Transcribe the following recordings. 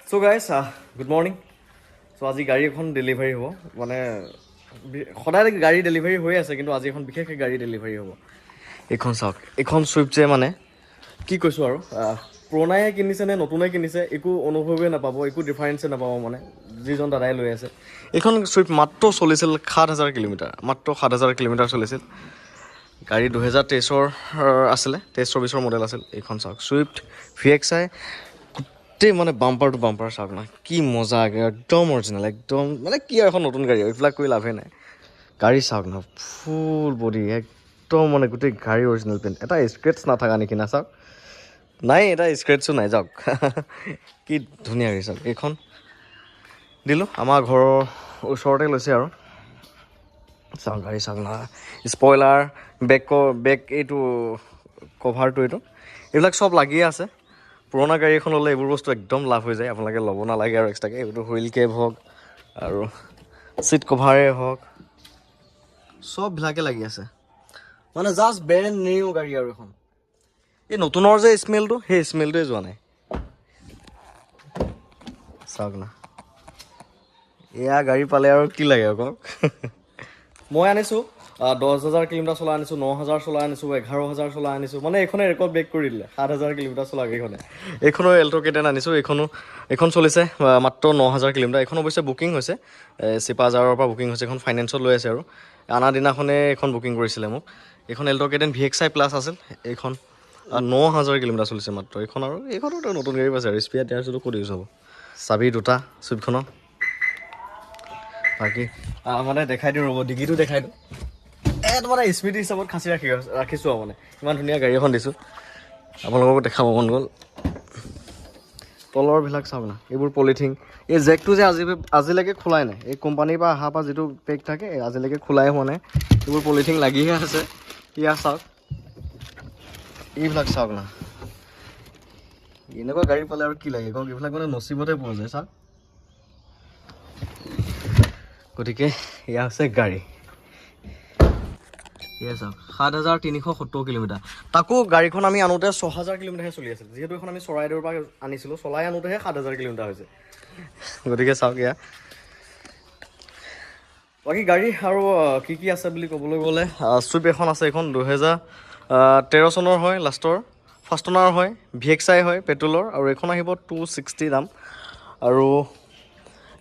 So guys, good morning. So আজি গাড়ী এখন ডেলিভাৰী হ'ব মানে সদায় গাড়ী ডেলিভাৰী হৈ আছে কিন্তু আজি এখন বিশেষ গাড়ী ডেলিভাৰী হ'ব। এইখন চাওক, এইখন চুইফ্ট যে মানে কি কৈছোঁ আৰু পুৰণাই কিনিছে নে নতুনে কিনিছে একো অনুভৱেই নাপাব, একো ডিফাৰেঞ্চে নাপাব মানে যিজন দাদাই লৈ আছে। এইখন চুইফ্ট মাত্ৰ চলিছিল 7,000 কিলোমিটাৰ, মাত্ৰ 7,000 কিলোমিটাৰ চলিছিল। গাড়ী 2023-ৰ আছিলে, 23-24 মডেল আছিল। এইখন চাওক চুইফ্ট VXI, গোটেই মানে বাম্পাৰ টু বাম্পাৰ চাওক না, কি মজা, একদম অৰিজিনেল, একদম মানে কি আৰু এখন নতুন গাড়ী, এইবিলাক কৰি লাভেই নাই। গাড়ী চাওক না, ফুল বডি একদম মানে গোটেই গাড়ী অৰিজিনেল পেইণ্ট, এটা স্ক্ৰেটছ নাথাকা নেকি না চাওক, নাই এটা স্ক্ৰেটছো নাই যাওক। কি ধুনীয়া গাড়ী চাওক। এইখন দিলোঁ, আমাৰ ঘৰৰ ওচৰতে লৈছে আৰু চাওক গাড়ী চাওক না, স্পইলাৰ, বেক এইটো কভাৰটো এইবিলাক চব লাগিয়ে আছে। পুৰণা গাড়ী এখন ল'লে এইবোৰ বস্তু একদম লাভ হৈ যায়, আপোনালোকে ল'ব নালাগে আৰু এক্সট্ৰাকৈ। এইটো হুইল কেপ হওক আৰু চিট কভাৰেই হওক, চববিলাকে লাগি আছে মানে জাষ্ট ব্ৰেণ্ড নিউ গাড়ী আৰু এখন। এই নতুনৰ যে স্মেলটো, সেই স্মেলটোৱে যোৱা নাই চাওক না। এয়া গাড়ী পালে আৰু কি লাগে আকৌ। মই আনিছোঁ 10,000 কিলোমিটাৰ চলাই আনিছোঁ, 9,000 চলাই আনিছোঁ, 11,000 চলাই আনিছোঁ, মানে এইখনে ৰেকৰ্ড ব্ৰেক কৰি দিলে। 7,000 কিলোমিটাৰ চলা গাড়ীখনে। এইখনো এল্টো কেটেন আনিছোঁ, এইখন চলিছে মাত্ৰ 9,000 কিলোমিটাৰ। এইখন অৱশ্যে বুকিং হৈছে, চিপাঝাৰৰ পৰা বুকিং হৈছে, এইখন ফাইনেন্সত লৈ আছে আৰু অনা দিনাখনে এইখন বুকিং কৰিছিলে মোক। এইখন এল্টো কেটেন VXI প্লাছ আছিল। এইখন 9,000 কিলোমিটাৰ চলিছে মাত্ৰ। এইখনতো নতুন গাড়ী পাইছে আৰু স্পেয়াৰ টায়াৰটো ক'ত ইউজ হ'ব। চাবি দুটা চুইফ্টখনৰ, বাকী মানে দেখাই দিওঁ ৰ'ব, ডিগিটো দেখাই দিওঁ। এইটো মানে স্মৃতি হিচাপত খাচি ৰাখিছোঁ আৰু মানে ইমান ধুনীয়া গাড়ী এখন দিছোঁ, আপোনালোককো দেখাব মন গ'ল। তলৰবিলাক চাওক না, এইবোৰ পলিথিন, এই জেকটো যে আজিলৈকে খোলাই নাই, এই কোম্পানীৰ পৰা অহাৰ পৰা যিটো পেক থাকে আজিলৈকে খোলাই হোৱা নাই, এইবোৰ পলিথিন লাগিহে আছে। ইয়াৰ চাওক, এইবিলাক চাওক না, এনেকুৱা গাড়ী পালে আৰু কি লাগে কওক, এইবিলাক মানে নচিবতে পোৱা যায় চাওক। গতিকে এয়া হৈছে গাড়ী, এয়া চাওক 7,370 কিলোমিটাৰ। তাকো গাড়ীখন আমি আনোতে 6,000 কিলোমিটাৰহে চলি আছিল, যিহেতু এখন আমি চৰাইদেউৰ পৰা আনিছিলোঁ, চলাই আনোতেহে 7,000 কিলোমিটাৰ হৈছে। গতিকে চাওক এয়া। বাকী গাড়ী আৰু কি কি আছে বুলি ক'বলৈ গ'লে, চুইফ্ট এখন আছে, এইখন 2013 চনৰ হয়, লাষ্টৰ ফাৰ্ষ্ট অনাৰ হয়, VXI হয় পেট্ৰলৰ, আৰু এইখন আহিব 260 দাম। আৰু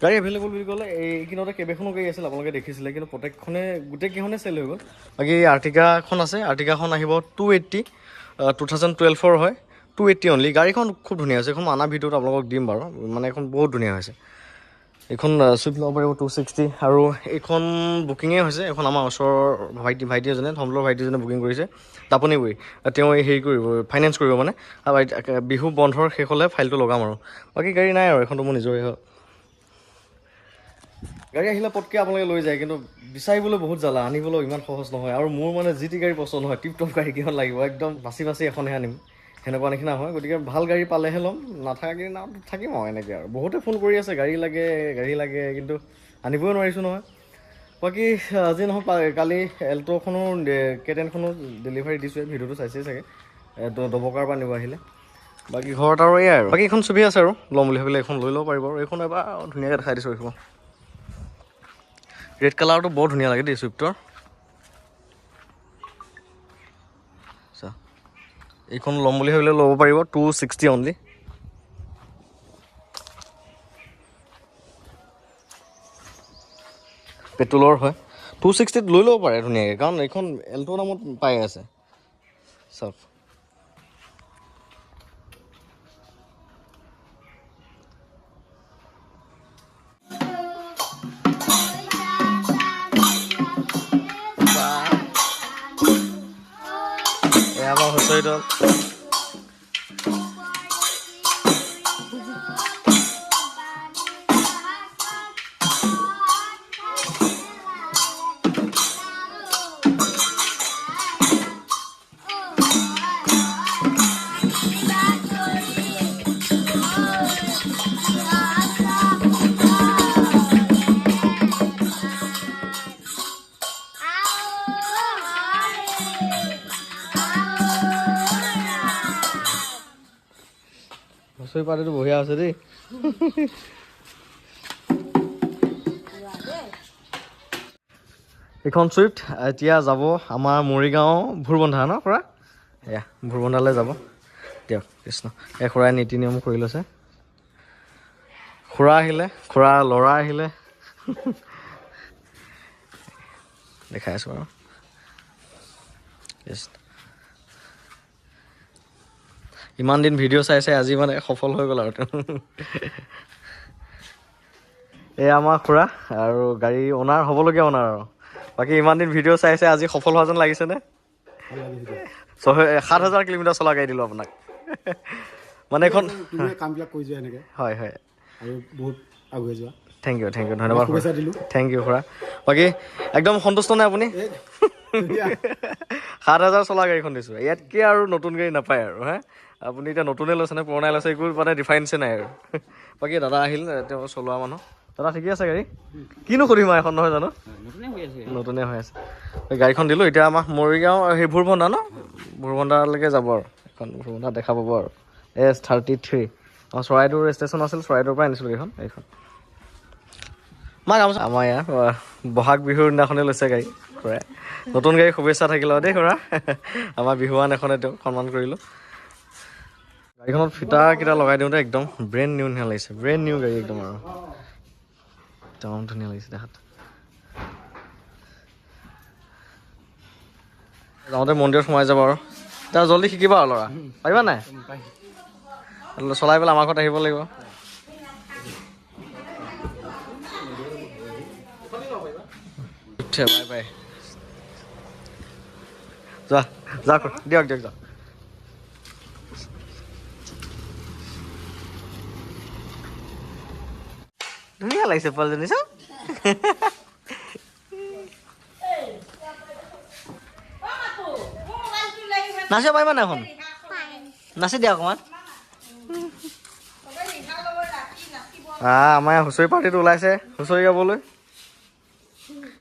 গাড়ী এভেইলেবল বুলি ক'লে এইখিনতে কেইবাখনো গাড়ী আছিল, আপোনালোকে দেখিছিলে, কিন্তু গোটেইকেইখনে চেল হৈ গ'ল। বাকী আৰ্টিকাখন আছে, আৰ্টিকাখন আহিব 280, 2012-ৰ হয়, 280 অনলি। গাড়ীখন খুব ধুনীয়া হৈছে, এইখন আনা ভিডিঅ'টো আপোনালোকক দিম বাৰু, মানে এইখন বহুত ধুনীয়া হৈছে। এইখন চুইফ্ট ল'ব পাৰিব 260, আৰু এইখন বুকিঙেই হৈছে। এইখন আমাৰ ওচৰৰ ভাইটি এজনে, থমলৰ ভাইটি এজনে বুকিং কৰিছে, তাপনিগুৰি। তেওঁ হেৰি কৰিব, ফাইনেন্স কৰিব মানে, বিহু বন্ধৰ শেষ হ'লে ফাইলটো লগাম আৰু। বাকী গাড়ী নাই আৰু, এইখনতো মোৰ নিজৰে হয়। গাড়ী আহিলে পটকৈ আপোনালোকে লৈ যায়, কিন্তু বিচাৰিবলৈ বহুত জ্বালা, আনিবলৈ ইমান সহজ নহয়। আৰু মোৰ মানে যি টি গাড়ী পচন্দ হয়, টিপ টপ গাড়ীকেইখন লাগিব, একদম বাচি এখনহে আনিম, সেনেকুৱা নিচিনা হয়। গতিকে ভাল গাড়ী পালেহে ল'ম, নাথাকে থাকিম আৰু এনেকৈ আৰু। বহুতে ফোন কৰি আছে গাড়ী লাগে, কিন্তু আনিবই নোৱাৰিছোঁ নহয়। বাকী আজি নহয় কালি এল্ট'খনো কেটেনখনো ডেলিভাৰী দিছোঁ, ভিডিঅ'টো চাইছেই চাগে, দবকাৰ পৰা নিব আহিলে। বাকী ঘৰত আৰু এয়াই আৰু, বাকী এইখন ছবি আছে আৰু ল'ম বুলি ভাবিলে এইখন লৈ ল'ব পাৰিব। আৰু এইখন এবাৰ ধুনীয়াকৈ দেখাই দিছোঁ, এইখন ৰেড কালাৰটো বৰ ধুনীয়া লাগে দেই চুইফ্টৰ। এইখন ল'ম বুলি ভাবিলে ল'ব পাৰিব, 260 অনলি। পেট্ৰলৰ হয়, 260 লৈ ল'ব পাৰে ধুনীয়াকৈ, কাৰণ এইখন এল্টো দামত পাই আছে চাওক। এয়া আমাৰ হুঁচৰি দল। হুঁচৰি পাৰ্টিটো বঢ়িয়া হৈছে দেই এইখন চুইফ্ট এতিয়া যাব আমাৰ মৰিগাঁও ভোৰবন্ধা ন খুৰা এয়া ভোৰবন্ধালৈ যাব দিয়ক কৃষ্ণ এই খুৰাই নীতি নিয়ম কৰি লৈছে খুৰা আহিলে খুৰা ল'ৰা আহিলে দেখাই আছোঁ বাৰু ইমান দিন ভিডিঅ' চাই চাই আজি মানে সফল হৈ গ'ল আৰু এই আমাৰ খুৰা আৰু গাড়ী অনাৰ হ'বলগীয়া অনাৰ আৰু বাকী ইমান দিন ভিডিঅ' চাই চাই আজি সফল হোৱা যেন লাগিছেনে 7,000 কিলোমিটাৰ চলা গাড়ী দিলোঁ আপোনাক মানে এখন কামবিলাক কৰি যোৱা এনেকৈ হয় হয় আৰু বহুত আগুৱাই যোৱা থেংক ইউ ধন্যবাদ থেংক ইউ খুৰা বাকী একদম সন্তুষ্ট নে আপুনি 7,000 চলা গাড়ীখন দিছোঁ ইয়াতকৈ আৰু নতুন গাড়ী নাপায় আৰু হা আপুনি এতিয়া নতুনে লৈছে নে পুৰণাই লৈছে একো মানে ডিফাৰেঞ্চে নাই আৰু বাকী দাদা আহিল তেওঁ চলোৱা মানুহ দাদা ঠিকে আছে গাড়ী কিনো সুধিম আৰু এখন নহয় জানো নতুনে হৈ আছে গাড়ীখন দিলোঁ এতিয়া আমাৰ মৰিগাঁও সেই ভোৰবন্ধা ন ভোৰবন্ধালৈকে যাব আৰু এখন ভোৰবন্ধা দেখা পাব আৰু S33 আমাৰ চৰাইদেউ ষ্টেচন আছিল চৰাইদেউৰ পৰা আনিছিলোঁ এইখন আমাৰ ইয়াত বহাগ বিহুৰ দিনাখনেই লৈছে গাড়ী খুৰাই নতুন গাড়ী শুভেচ্ছা থাকিলে দেই খুৰা আমাৰ বিহুৱান এখনে তেওঁক সন্মান কৰিলোঁ গাড়ীখনত ফিটাকেইটা লগাই দিওঁতে একদম ব্ৰেণ্ড নিউ নিচিনা লাগিছে ব্ৰেণ্ড নিউ গাড়ী একদম আৰু একদম ধুনীয়া লাগিছে দেখাত যাওঁতে মন্দিৰত সোমাই যাব আৰু এতিয়া জল্দি শিকিবা আৰু ল'ৰা পাৰিবা নাই চলাই পেলাই আমাৰ ঘৰত আহিব লাগিব বাই বাই যোৱা যাওক দিয়ক যাওক ধুনীয়া লাগিছে পোৱালীজনী চাওক নাচিব পাৰিবা নাই এখন নাচি দিয়া অকণমান আমাৰ হুঁচৰি পাৰ্টিটো ওলাইছে হুঁচৰি গাবলৈ